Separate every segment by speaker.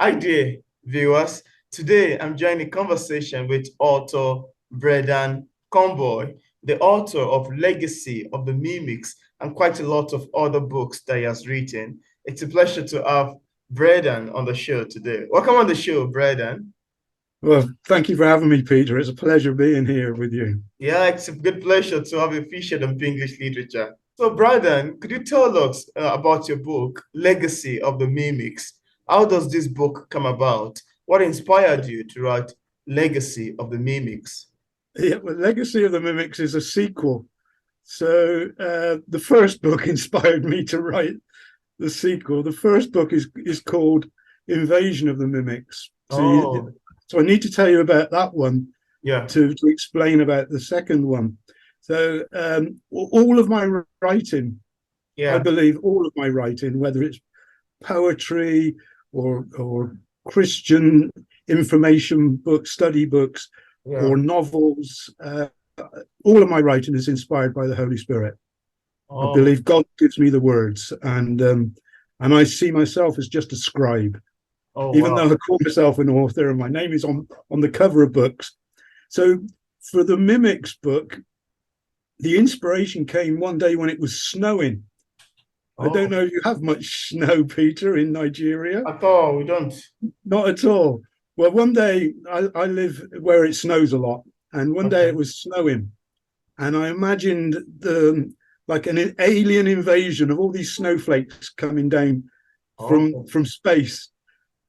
Speaker 1: Hi there, viewers. Today, I'm joining a conversation with author Brendan Conboy, the author of Legacy of the Mimics and quite a lot of other books that he has written. It's a pleasure to have Brendan on the show today. Welcome on the show, Brendan.
Speaker 2: Well, thank you for having me, Peter. It's a pleasure being here with you.
Speaker 1: Yeah, it's a good pleasure to have you featured on English literature. So, Brendan, could you tell us about your book, Legacy of the Mimics? How does this book come about? What inspired you to write Legacy of the Mimics?
Speaker 2: Yeah, well, Legacy of the Mimics is a sequel. So the first book inspired me to write the sequel. The first book is called Invasion of the Mimics.
Speaker 1: Oh,
Speaker 2: So I need to tell you about that one
Speaker 1: yeah,
Speaker 2: to explain about the second one. So all of my writing, I
Speaker 1: yeah,
Speaker 2: believe all of my writing, whether it's poetry or Christian information books, study books,
Speaker 1: yeah.
Speaker 2: or novels. All of my writing is inspired by the Holy Spirit. I
Speaker 1: Oh,
Speaker 2: believe God gives me the words, and I see myself as just a scribe,
Speaker 1: oh,
Speaker 2: even though
Speaker 1: wow.
Speaker 2: I call myself an author and my name is on the cover of books. So for the Mimics book, the inspiration came one day when it was snowing. I don't
Speaker 1: Oh,
Speaker 2: know if you have much snow, Peter, in Nigeria.
Speaker 1: I thought we don't.
Speaker 2: Not at all. Well, one day I live where it snows a lot, and one day
Speaker 1: Okay.
Speaker 2: it was snowing, and I imagined the like an alien invasion of all these snowflakes coming down
Speaker 1: Oh,
Speaker 2: from space.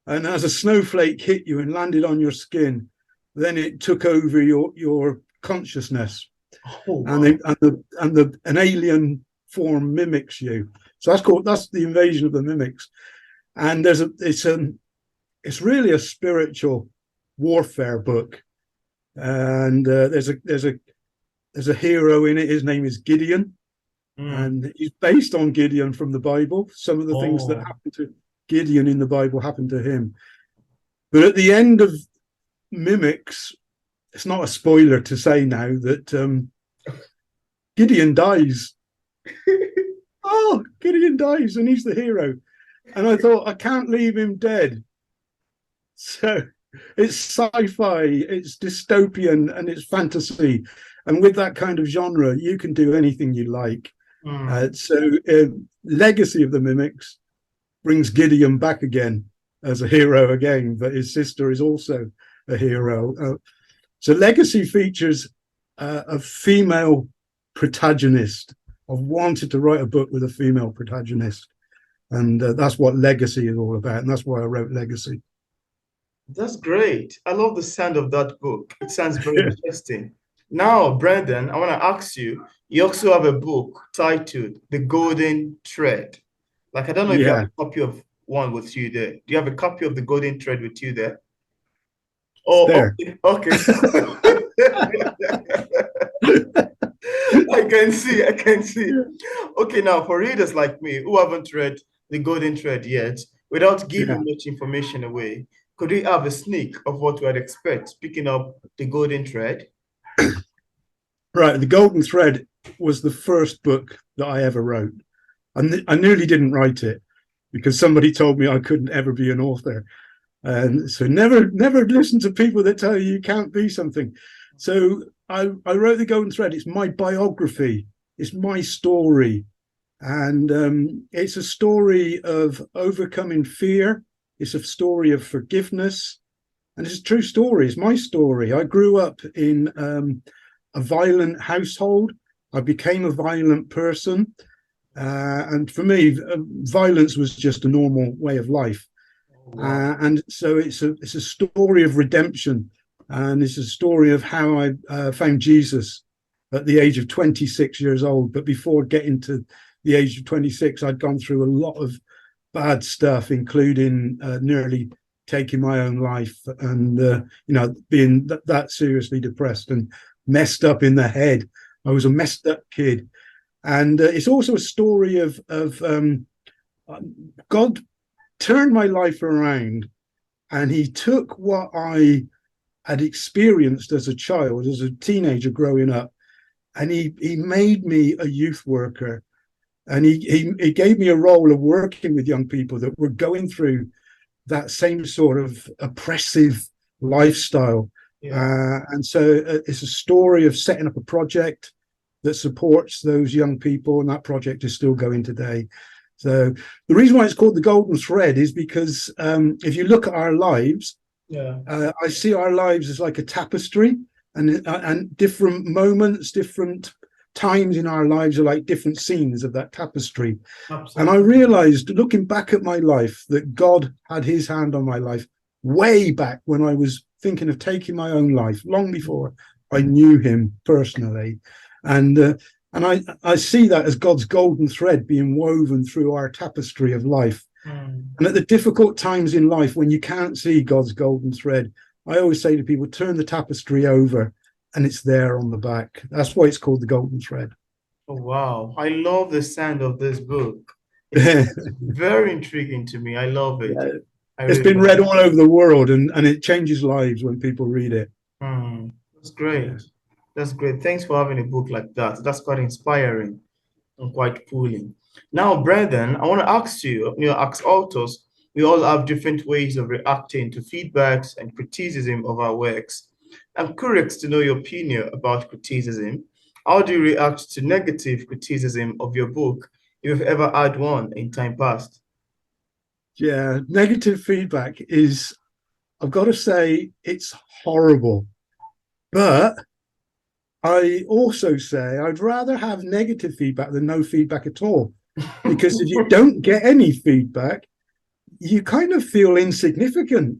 Speaker 2: And as a snowflake hit you and landed on your skin, then it took over your consciousness,
Speaker 1: oh,
Speaker 2: and
Speaker 1: wow.
Speaker 2: an alien form mimics you. So that's the invasion of the mimics. And it's really a spiritual warfare book, and there's a hero in it. His name is Gideon,
Speaker 1: Mm.
Speaker 2: and he's based on Gideon from the Bible. Some of the things that
Speaker 1: Oh,
Speaker 2: happened to Gideon in the Bible happened to him. But at the end of Mimics, it's not a spoiler to say now that Gideon dies. Oh, Gideon dies, and he's the hero. And I thought, I can't leave him dead. So it's sci-fi, it's dystopian, and it's fantasy. And with that kind of genre, you can do anything you like.
Speaker 1: mm.
Speaker 2: So Legacy of the Mimics brings Gideon back again as a hero again, but his sister is also a hero. So Legacy features a female protagonist. I've wanted to write a book with a female protagonist, and that's what Legacy is all about, and that's why I wrote Legacy.
Speaker 1: That's great. I love the sound of that book. It sounds very interesting. Now, Brandon, I want to ask you, you also have a book titled The Golden Thread. Like, I don't know if you have
Speaker 2: Yeah,
Speaker 1: a copy of one with you there. Do you have a copy of The Golden Thread with you there?
Speaker 2: it's
Speaker 1: Oh,
Speaker 2: there.
Speaker 1: okay, okay. So I can see, I can see. Okay, now for readers like me who haven't read The Golden Thread yet, without
Speaker 2: Yeah.
Speaker 1: giving much information away, could we have a sneak of what we'd expect picking up The Golden Thread?
Speaker 2: Right. The Golden Thread was the first book that I ever wrote. I nearly didn't write it because somebody told me I couldn't ever be an author. And so never listen to people that tell you can't be something. So I wrote The Golden Thread. It's my biography. It's my story. And it's a story of overcoming fear. It's a story of forgiveness. And it's a true story. It's my story. I grew up in a violent household. I became a violent person. And for me, violence was just a normal way of life.
Speaker 1: Oh, wow.
Speaker 2: And so it's a story of redemption, and it's a story of how I found Jesus at the age of 26 years old. But before getting to the age of 26, I'd gone through a lot of bad stuff, including nearly taking my own life, and being that seriously depressed and messed up in the head. I was a messed up kid, and it's also a story of God turned my life around, and he took what I had experienced as a child, as a teenager growing up, and he made me a youth worker. And he gave me a role of working with young people that were going through that same sort of oppressive lifestyle. And so it's a story of setting up a project that supports those young people, and that project is still going today. So the reason why it's called the Golden Thread is because if you look at our lives, I see our lives as like a tapestry, and different moments, different times in our lives are like different scenes of that tapestry. Absolutely. And I realized, looking back at my life, that God had his hand on my life way back when I was thinking of taking my own life, long before I knew him personally. And I see that as God's golden thread being woven through our tapestry of life. And at the difficult times in life when you can't see God's golden thread, I always say to people, turn the tapestry over and it's there on the back. That's why it's called the Golden Thread.
Speaker 1: Oh, wow. I love the sound of this book. It's very intriguing to me. I love it.
Speaker 2: Yeah. It's been read all over the world, and it changes lives when people read it.
Speaker 1: That's great. Yeah. That's great. Thanks for having a book like that. That's quite inspiring and quite pulling. Now, Brendan, I want to ask you, ask authors, we all have different ways of reacting to feedbacks and criticism of our works. I'm curious to know your opinion about criticism. How do you react to negative criticism of your book, if you've ever had one in time past?
Speaker 2: Yeah, negative feedback is, I've got to say, it's horrible. But I also say I'd rather have negative feedback than no feedback at all. Because if you don't get any feedback, you kind of feel insignificant.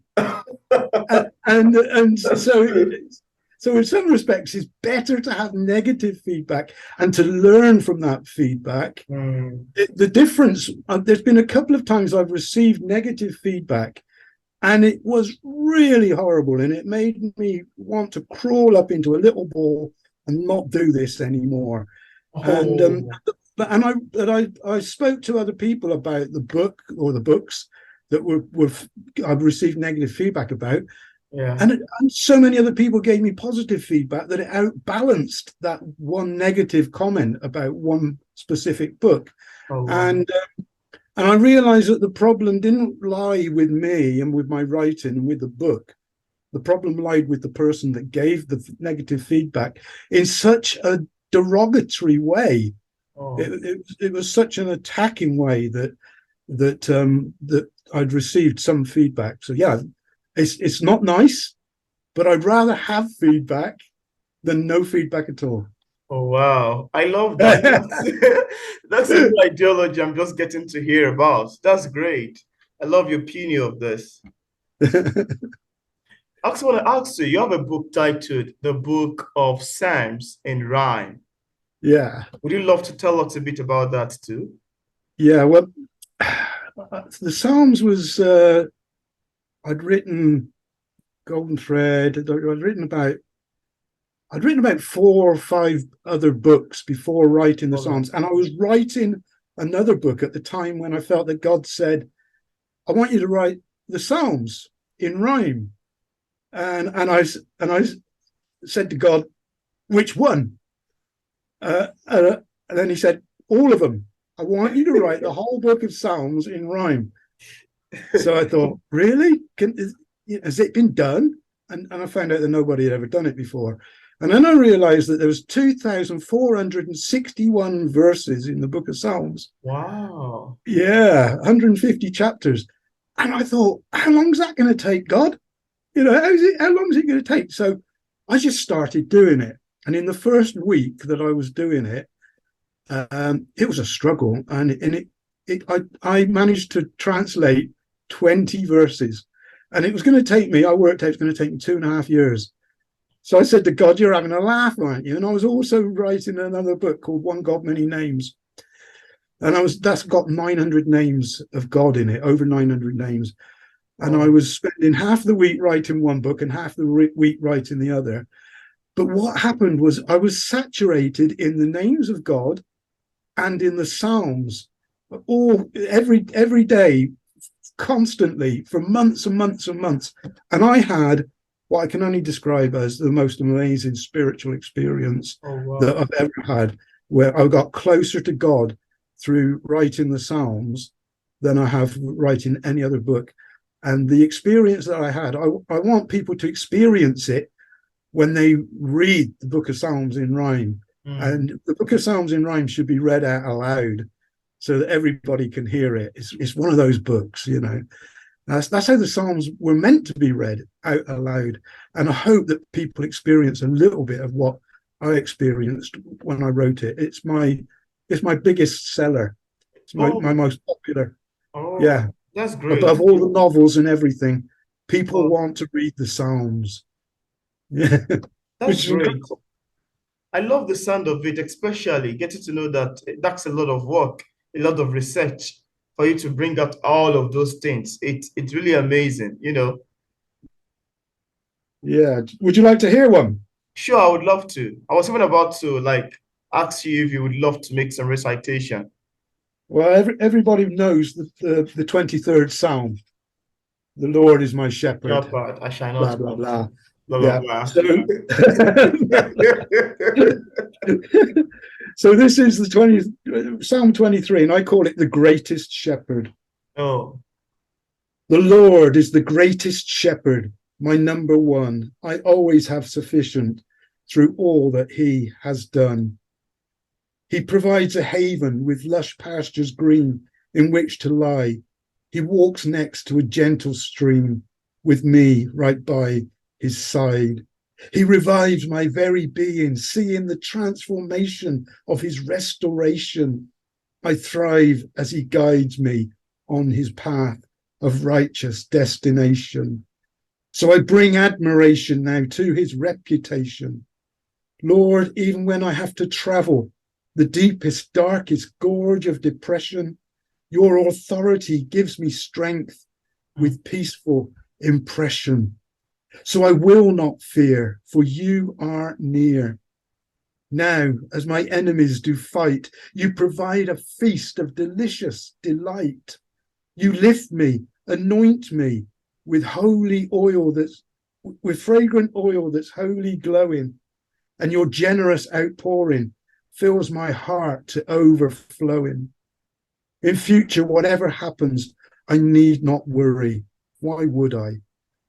Speaker 2: and so in some respects, it's better to have negative feedback and to learn from that feedback. The difference, there's been a couple of times I've received negative feedback, and it was really horrible, and it made me want to crawl up into a little ball and not do this anymore. And I spoke to other people about the book or the books that I've received negative feedback about. Yeah. And so many other people gave me positive feedback that it outbalanced that one negative comment about one specific book. Wow. And I realized that the problem didn't lie with me and with my writing and with the book. The problem lied with the person that gave the negative feedback in such a derogatory way. It was such an attacking way that I'd received some feedback. So yeah, it's not nice, but I'd rather have feedback than no feedback at all.
Speaker 1: Oh, wow. I love that. That's a new ideology I'm just getting to hear about. That's great. I love your opinion of this. I also want to ask you, you have a book titled The Book of Psalms in Rhyme.
Speaker 2: Yeah.
Speaker 1: Would you love to tell us a bit about that too?
Speaker 2: Yeah, well, the Psalms was, I'd written Golden Thread. I'd written about 4 or 5 other books before writing the Psalms. And I was writing another book at the time when I felt that God said, I want you to write the Psalms in rhyme. And I said to God, which one? And then he said, all of them. I want you to write the whole book of Psalms in rhyme. So I thought, really? Has it been done? And I found out that nobody had ever done it before. And then I realized that there was 2,461 verses in the book of Psalms.
Speaker 1: Wow.
Speaker 2: Yeah, 150 chapters. And I thought, how long is that going to take, God? How long is it going to take? So I just started doing it. And in the first week that I was doing it, it was a struggle. And I managed to translate 20 verses. And it was going to take me, I worked out it's going to take me 2.5 years. So I said to God, you're having a laugh, aren't you? And I was also writing another book called One God, Many Names. And that's got 900 names of God in it, over 900 names. And I was spending half the week writing one book and half the week writing the other. But what happened was I was saturated in the names of God and in the Psalms every day, constantly, for months and months and months. And I had what I can only describe as the most amazing spiritual experience that I've ever had, where I got closer to God through writing the Psalms than I have writing any other book. And the experience that I had, I want people to experience it when they read the Book of Psalms in rhyme. And the Book of Psalms in rhyme should be read out aloud so that everybody can hear it. It's one of those books, you know. That's how the Psalms were meant to be read out aloud. And I hope that people experience a little bit of what I experienced when I wrote it. It's my biggest seller. It's my most popular. Yeah.
Speaker 1: That's great.
Speaker 2: Above all the novels and everything, people want to read the Psalms. Yeah.
Speaker 1: That's great. I love the sound of it, especially getting to know that that's a lot of work, a lot of research for you to bring out all of those things. It's really amazing, you know.
Speaker 2: Yeah. Would you like to hear one?
Speaker 1: Sure, I would love to. I was even about to like ask you if you would love to make some recitation.
Speaker 2: Well, everybody knows the 23rd Psalm. The Lord is my shepherd.
Speaker 1: Shepherd, I shall
Speaker 2: Blah
Speaker 1: not
Speaker 2: blah
Speaker 1: want.
Speaker 2: blah.
Speaker 1: Blah,
Speaker 2: Yeah.
Speaker 1: blah, blah.
Speaker 2: So, so this is Psalm 23, and I call it the greatest shepherd.
Speaker 1: Oh,
Speaker 2: The Lord is the greatest shepherd, my number one. I always have sufficient through all that he has done. He provides a haven with lush pastures green in which to lie. He walks next to a gentle stream with me right by his side. He revives my very being, seeing the transformation of his restoration. I thrive as he guides me on his path of righteous destination. So I bring admiration now to his reputation. Lord, even when I have to travel the deepest, darkest gorge of depression, your authority gives me strength with peaceful impression. So I will not fear, for you are near. Now, as my enemies do fight, you provide a feast of delicious delight. You lift me, anoint me with fragrant oil that's wholly glowing, and your generous outpouring fills my heart to overflowing. In future, whatever happens, I need not worry. Why would I?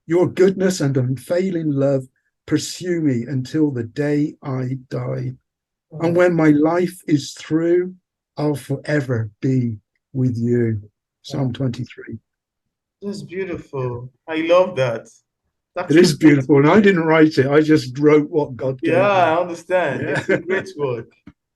Speaker 2: Your goodness and unfailing love pursue me until the day I die. And when my life is through, I'll forever be with you. Psalm 23.
Speaker 1: that's beautiful. I love that. That's
Speaker 2: It is
Speaker 1: great.
Speaker 2: beautiful. And I didn't write it. I just wrote what God gave
Speaker 1: Yeah,
Speaker 2: me.
Speaker 1: I understand.
Speaker 2: Yeah.
Speaker 1: It's a great word.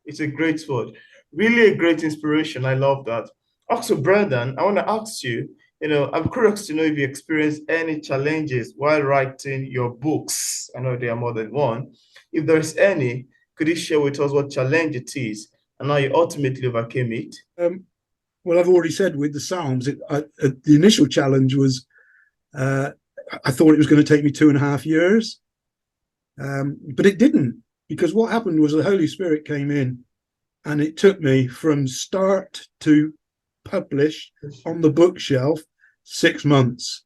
Speaker 1: It's a great word. Really a great inspiration. I love that. Also, Brendan, I want to ask you, I'm curious to know if you experienced any challenges while writing your books. I know there are more than one. If there's any, could you share with us what challenge it is and how you ultimately overcame it?
Speaker 2: Well, I've already said with the Psalms, the initial challenge was I thought it was going to take me 2.5 years, but it didn't, because what happened was the Holy Spirit came in and it took me from start to publish on the bookshelf 6 months.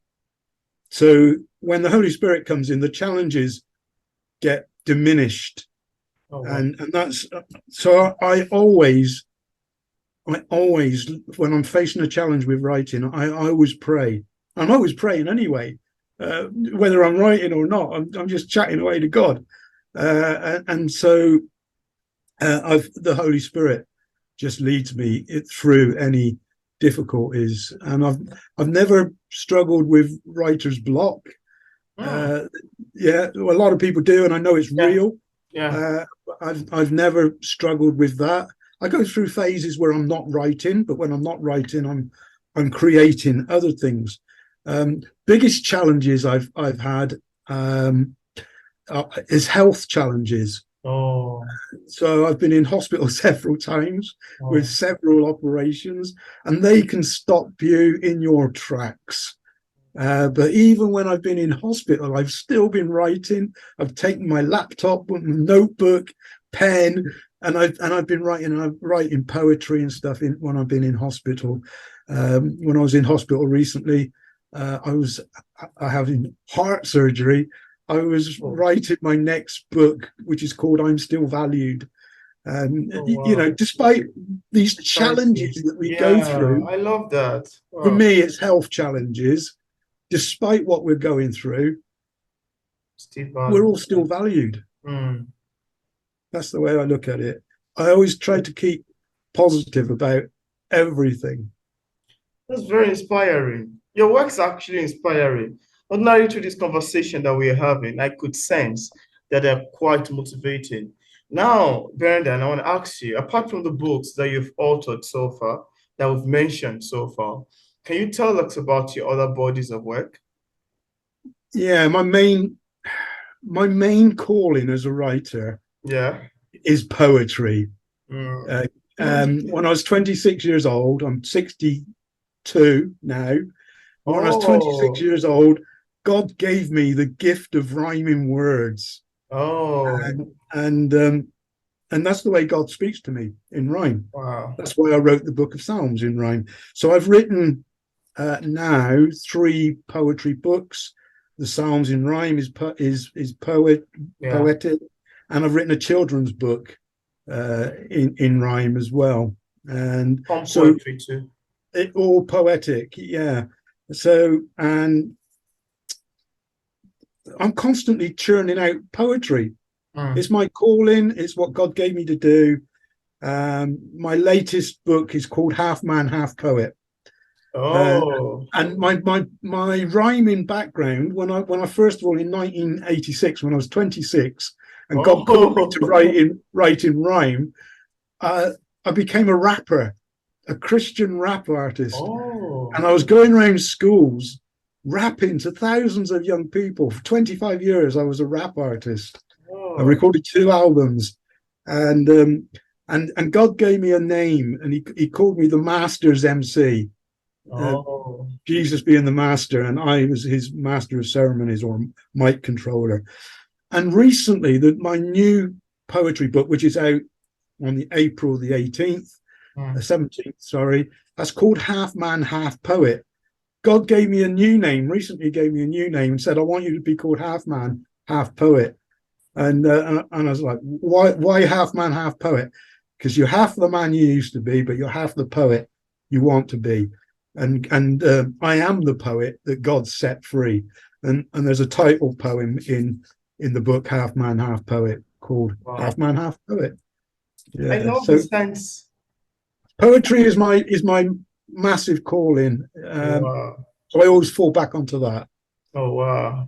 Speaker 2: So when the Holy Spirit comes in, the challenges get diminished.
Speaker 1: Oh, wow.
Speaker 2: And that's so I always, when I'm facing a challenge with writing, I always pray. I'm always praying anyway, whether I'm writing or not. I'm just chatting away to God, and so the Holy Spirit just leads me through any difficulties, and I've never struggled with writer's block. Yeah, a lot of people do, and I know it's real.
Speaker 1: Yeah.
Speaker 2: I've never struggled with that. I go through phases where I'm not writing, but when I'm not writing, I'm creating other things. Biggest challenges I've had is health challenges.
Speaker 1: Oh.
Speaker 2: So I've been in hospital several times with several operations, and they can stop you in your tracks. But even when I've been in hospital, I've still been writing. I've taken my laptop, notebook, pen, and I've been writing. And I'm writing poetry and stuff when I've been in hospital. When I was in hospital recently, I was having heart surgery. I was writing my next book, which is called "I'm Still Valued." Despite these challenges that we go through,
Speaker 1: I love that.
Speaker 2: for me, it's health challenges. despite what we're going through,
Speaker 1: Steve
Speaker 2: we're
Speaker 1: Ballard.
Speaker 2: all still valued.
Speaker 1: Mm.
Speaker 2: That's the way I look at it. I always try to keep positive about everything.
Speaker 1: That's very inspiring. Your work's actually inspiring. Ordinarily, through this conversation that we're having, I could sense that they're quite motivating. Now, Brendan, I want to ask you, apart from the books that you've authored so far, that we've mentioned so far, can you tell us about your other bodies of work?
Speaker 2: Yeah, my main calling as a writer
Speaker 1: Yeah.
Speaker 2: is poetry.
Speaker 1: Mm.
Speaker 2: Uh, when I was 26 years old, I'm 62 now. When I was 26
Speaker 1: Oh,
Speaker 2: years old, God gave me the gift of rhyming words,
Speaker 1: oh,
Speaker 2: and that's the way God speaks to me, in rhyme.
Speaker 1: wow.
Speaker 2: That's why I wrote the Book of Psalms in rhyme. So I've written now 3 poetry books. The Psalms in rhyme is
Speaker 1: Yeah.
Speaker 2: poetic, and I've written a children's book in rhyme as well. And
Speaker 1: Some
Speaker 2: so
Speaker 1: poetry too.
Speaker 2: it all poetic, yeah. So, and I'm constantly churning out poetry.
Speaker 1: Mm.
Speaker 2: It's my calling. It's what God gave me to do. My latest book is called Half Man, Half Poet. Uh,
Speaker 1: Oh,
Speaker 2: and my rhyming background, when I first of all in 1986, when I was 26, and God called me to
Speaker 1: oh,
Speaker 2: write in rhyme, I became a rapper, a Christian rap artist, and
Speaker 1: oh,
Speaker 2: I was going around schools rapping to thousands of young people. For 25 years, I was a rap artist. I
Speaker 1: oh,
Speaker 2: recorded 2 albums, and and God gave me a name, and he called me the Masters MC. Uh,
Speaker 1: oh,
Speaker 2: Jesus being the master, and I was his master of ceremonies or mic controller. And recently, my new poetry book, which is out on the April the 18th,
Speaker 1: mm,
Speaker 2: 17th, sorry, that's called Half Man, Half Poet. God gave me a new name, recently gave me a new name and said, I want you to be called Half Man, Half Poet. And I was like, why half man, half poet? Because you're half the man you used to be, but you're half the poet you want to be. And I am the poet that God set free. And there's a title poem in the book Half Man, Half Poet called Half
Speaker 1: wow.
Speaker 2: Man, Half Poet.
Speaker 1: I
Speaker 2: Yeah.
Speaker 1: love the
Speaker 2: So
Speaker 1: sense.
Speaker 2: poetry is my massive calling.
Speaker 1: Wow.
Speaker 2: So I always fall back onto that.
Speaker 1: Oh, wow.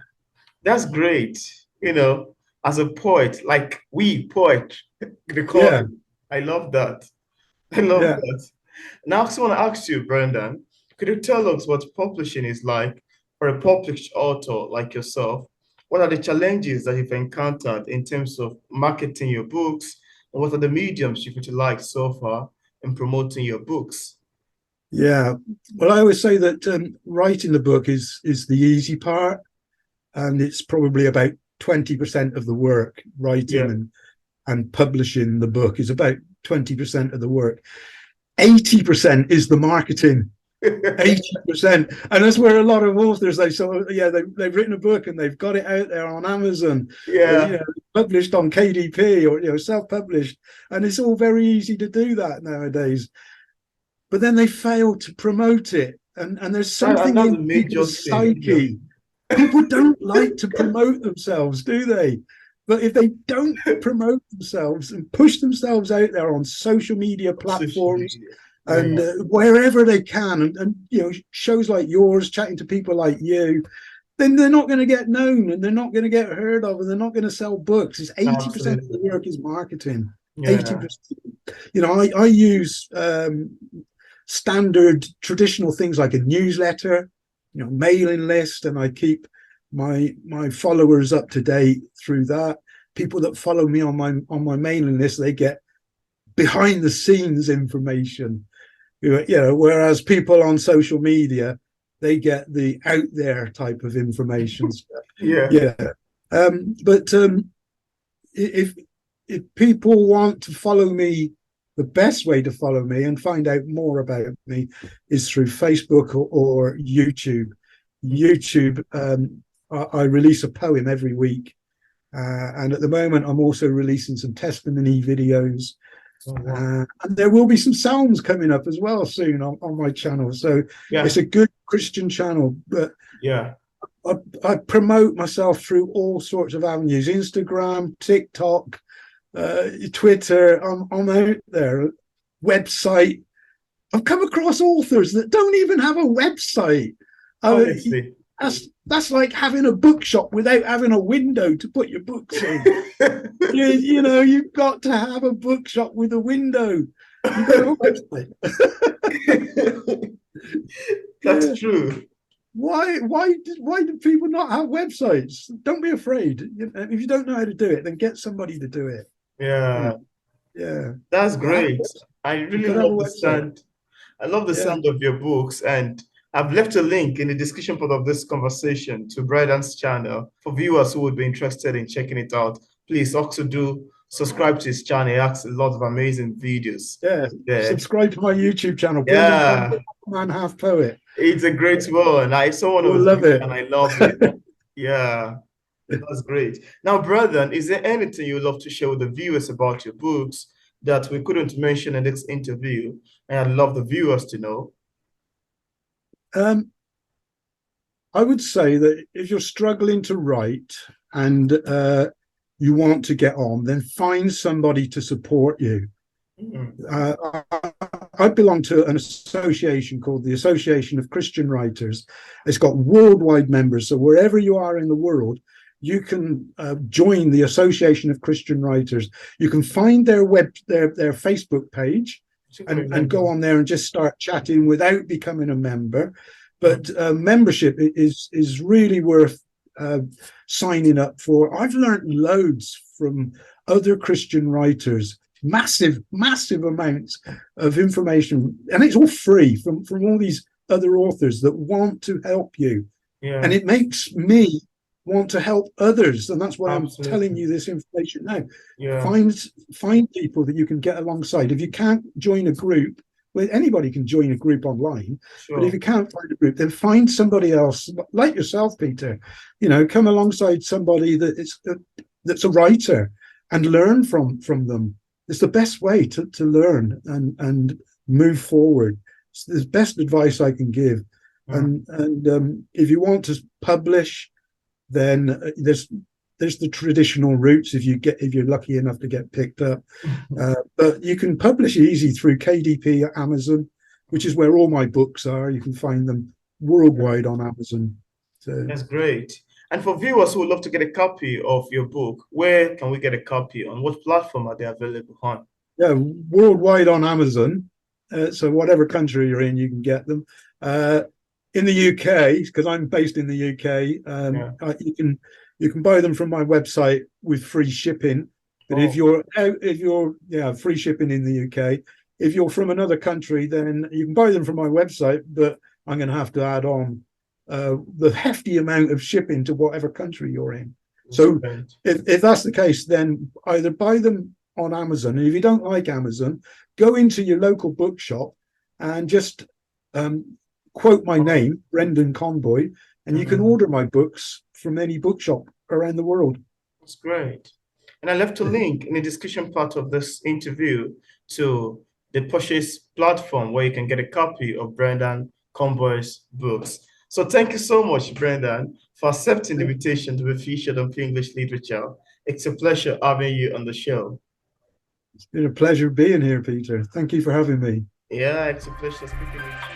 Speaker 1: That's great. You know, as a poet, like we poet, they call
Speaker 2: Yeah.
Speaker 1: it. I love that. I love
Speaker 2: Yeah.
Speaker 1: that. Now, I also want to ask you, Brendan, could you tell us what publishing is like for a published author like yourself? What are the challenges that you've encountered in terms of marketing your books? And what are the mediums you've utilized so far in promoting your books?
Speaker 2: Yeah. Well, I always say that writing the book is the easy part, and it's probably about 20% of the work.
Speaker 1: Yeah.
Speaker 2: Writing and publishing the book is about 20% of the work. 80% is the marketing. 80%, and that's where a lot of authors they've written a book and they've got it out there on Amazon,
Speaker 1: Yeah,
Speaker 2: published on KDP or self-published, and it's all very easy to do that nowadays. But then they fail to promote it, and there's
Speaker 1: and
Speaker 2: something
Speaker 1: that's a
Speaker 2: in
Speaker 1: major
Speaker 2: people's
Speaker 1: thing. Yeah,
Speaker 2: psyche. People don't like to promote themselves, do they? But if they don't promote themselves and push themselves out there on social media
Speaker 1: social
Speaker 2: platforms
Speaker 1: media.
Speaker 2: and
Speaker 1: Yeah,
Speaker 2: wherever they can, and shows like yours, chatting to people like you, then they're not going to get known, and they're not going to get heard of, and they're not going to sell books. It's 80% of the
Speaker 1: absolutely.
Speaker 2: work is marketing.
Speaker 1: Yeah,
Speaker 2: 80%. I use standard traditional things like a newsletter, mailing list, and I keep my followers up to date through that. People that follow me on my mailing list, they get behind the scenes information. Whereas people on social media, they get the out there type of information.
Speaker 1: yeah,
Speaker 2: Yeah. But if people want to follow me, the best way to follow me and find out more about me is through Facebook or YouTube. YouTube, I release a poem every week, and at the moment I'm also releasing some testimony videos.
Speaker 1: Oh, wow.
Speaker 2: And there will be some psalms coming up as well soon on my channel. So it's
Speaker 1: Yeah.
Speaker 2: a good Christian channel, but
Speaker 1: Yeah.
Speaker 2: I promote myself through all sorts of avenues: Instagram, TikTok, Twitter. I'm out there. Website. I've come across authors that don't even have a website.
Speaker 1: Honestly.
Speaker 2: That's like having a bookshop without having a window to put your books in. You know, you've got to have a bookshop with a window. You've got to have a website.
Speaker 1: That's
Speaker 2: Yeah.
Speaker 1: true.
Speaker 2: Why do people not have websites? Don't be afraid. If you don't know how to do it, then get somebody to do it.
Speaker 1: Yeah.
Speaker 2: Yeah.
Speaker 1: That's
Speaker 2: But
Speaker 1: great. I
Speaker 2: you
Speaker 1: really
Speaker 2: could have a
Speaker 1: love the
Speaker 2: website.
Speaker 1: sound. I love the
Speaker 2: Yeah.
Speaker 1: sound of your books, and I've left a link in the description part of this conversation to Brendan's channel for viewers who would be interested in checking it out. Please also do subscribe to his channel. He has a lot of amazing videos
Speaker 2: Yeah.
Speaker 1: there.
Speaker 2: Subscribe to my YouTube channel, Brendan
Speaker 1: Yeah,
Speaker 2: Conboy, Man Half Poet.
Speaker 1: it's a great one. I saw one of
Speaker 2: You'll
Speaker 1: his
Speaker 2: love
Speaker 1: videos
Speaker 2: it.
Speaker 1: and I love it. Yeah, that's great. Now, Brendan, is there anything you'd love to share with the viewers about your books that we couldn't mention in this interview? And I'd love the viewers to know.
Speaker 2: Um, I would say that if you're struggling to write and you want to get on, then find somebody to support you.
Speaker 1: Mm.
Speaker 2: I belong to an association called the Association of Christian Writers. It's got worldwide members. So wherever you are in the world, you can join the Association of Christian Writers. You can find their Facebook page and go on there and just start chatting without becoming a member. But membership is really worth signing up for. I've learned loads from other Christian writers, massive amounts of information, and it's all free from all these other authors that want to help you.
Speaker 1: Yeah,
Speaker 2: And it makes me want to help others, and that's why I'm telling
Speaker 1: absolutely.
Speaker 2: you this information now.
Speaker 1: Yeah,
Speaker 2: Find people that you can get alongside. If you can't join a group, well, anybody can join a group online, but if
Speaker 1: sure.
Speaker 2: you can't find a group, then find somebody else like yourself, Peter. You know, come alongside somebody that's a writer and learn from them. It's the best way to learn and move forward. It's the best advice I can give.
Speaker 1: Mm.
Speaker 2: And if you want to publish, then there's the traditional routes if you're lucky enough to get picked up. But you can publish easy through KDP at Amazon, which is where all my books are. You can find them worldwide on Amazon. So
Speaker 1: That's great. And for viewers who would love to get a copy of your book, where can we get a copy? On what platform are they available on?
Speaker 2: yeah, worldwide on Amazon. So whatever country you're in, you can get them. In the UK, because I'm based in the UK,
Speaker 1: Yeah.
Speaker 2: you can buy them from my website with free shipping. But
Speaker 1: Oh,
Speaker 2: if you're free shipping in the UK. If you're from another country, then you can buy them from my website. But I'm going to have to add on the hefty amount of shipping to whatever country you're in.
Speaker 1: that's
Speaker 2: So
Speaker 1: great.
Speaker 2: if that's the case, then either buy them on Amazon, and if you don't like Amazon, go into your local bookshop and just quote my name, Brendan Conboy, and you can
Speaker 1: Mhm.
Speaker 2: order my books from any bookshop around the world.
Speaker 1: That's great. And I left a link in the description part of this interview to the purchase platform where you can get a copy of Brendan Conboy's books. So thank you so much, Brendan, for accepting the invitation to be featured on English Literature. It's a pleasure having you on the show.
Speaker 2: It's been a pleasure being here, Peter. Thank you for having me.
Speaker 1: Yeah, it's a pleasure speaking with you.